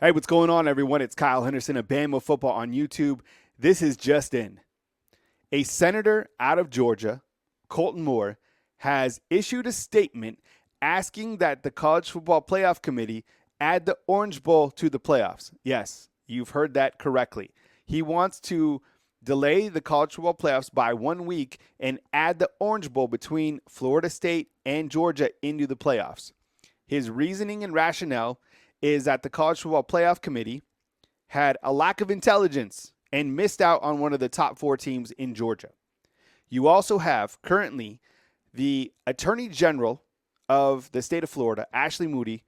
Hey, what's going on, everyone? It's Kyle Henderson of Bama Football on YouTube. This is just in. A senator out of Georgia, Colton Moore, has issued a statement asking that the College Football Playoff Committee add the Orange Bowl to the playoffs. Yes, you've heard that correctly. He wants to delay the College Football Playoffs by 1 week and add the Orange Bowl between Florida State and Georgia into the playoffs. His reasoning and rationale is that the College Football Playoff Committee had a lack of intelligence and missed out on one of the top 4 teams in Georgia. You also have currently the Attorney General of the state of Florida, Ashley Moody,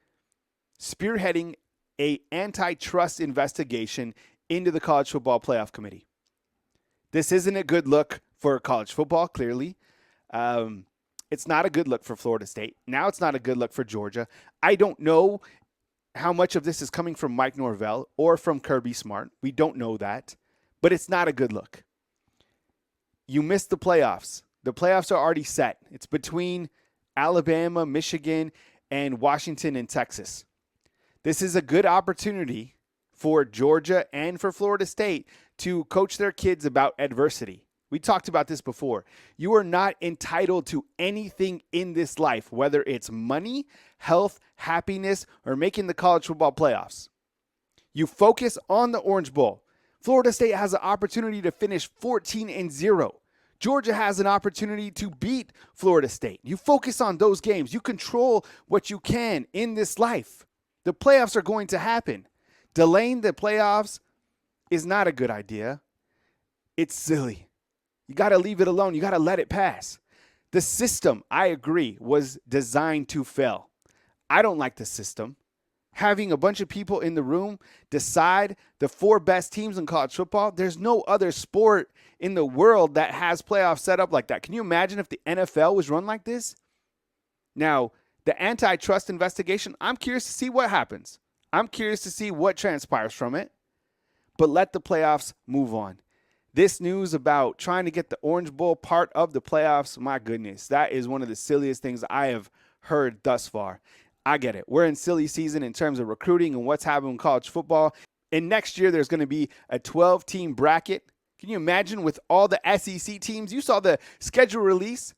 spearheading an antitrust investigation into the College Football Playoff Committee. This isn't a good look for college football, clearly. It's not a good look for Florida State. Now it's not a good look for Georgia. I don't know how much of this is coming from Mike Norvell or from Kirby Smart. We don't know that, but it's not a good look. You missed the playoffs. The playoffs are already set. It's between Alabama, Michigan, and Washington and Texas. This is a good opportunity for Georgia and for Florida State to coach their kids about adversity. We talked about this before. You are not entitled to anything in this life, whether it's money, health, happiness, or making the college football playoffs. You focus on the Orange Bowl. Florida State has an opportunity to finish 14-0. Georgia has an opportunity to beat Florida State. You focus on those games. You control what you can in this life. The playoffs are going to happen. Delaying the playoffs is not a good idea. It's silly. You got to leave it alone. You got to let it pass. The system, I agree, was designed to fail. I don't like the system. Having a bunch of people in the room decide the 4 best teams in college football, there's no other sport in the world that has playoffs set up like that. Can you imagine if the NFL was run like this? Now, the antitrust investigation, I'm curious to see what happens. I'm curious to see what transpires from it. But let the playoffs move on. This news about trying to get the Orange Bowl part of the playoffs, my goodness, that is one of the silliest things I have heard thus far. I get it. We're in silly season in terms of recruiting and what's happening in college football. And next year, there's going to be a 12-team bracket. Can you imagine with all the SEC teams? You saw the schedule release.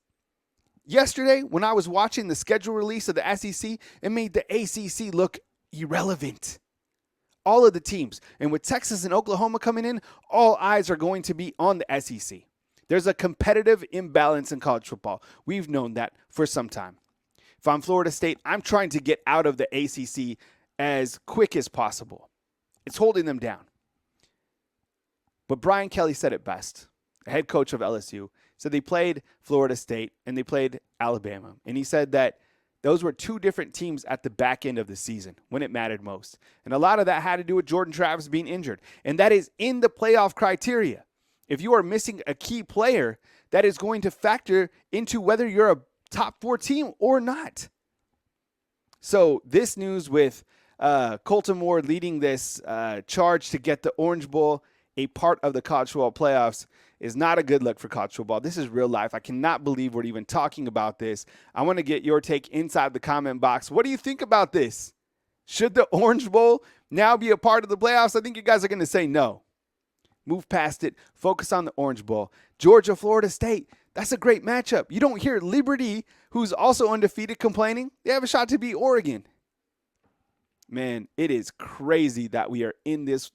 Yesterday, when I was watching the schedule release of the SEC, it made the ACC look irrelevant. All of the teams. And with Texas and Oklahoma coming in, all eyes are going to be on the SEC. There's a competitive imbalance in college football. We've known that for some time. If I'm Florida State, I'm trying to get out of the ACC as quick as possible. It's holding them down. But Brian Kelly said it best. The head coach of LSU said they played Florida State and they played Alabama. And he said that those were 2 different teams at the back end of the season when it mattered most. And a lot of that had to do with Jordan Travis being injured. And that is in the playoff criteria. If you are missing a key player, that is going to factor into whether you're a top 4 team or not. So this news with Colton Moore leading this charge to get the Orange Bowl a part of the college football playoffs is not a good look for college football. This is real life. I cannot believe we're even talking about this. I want to get your take inside the comment box. What do you think about this? Should the Orange Bowl now be a part of the playoffs? I think you guys are going to say no. Move past it. Focus on the Orange Bowl. Georgia, Florida State. That's a great matchup. You don't hear Liberty, who's also undefeated, complaining. They have a shot to beat Oregon. Man, it is crazy that we are in this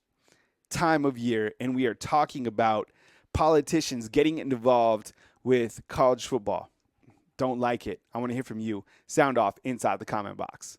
time of year and we are talking about politicians getting involved with college football. Don't like it. I want to hear from you. Sound off inside the comment box.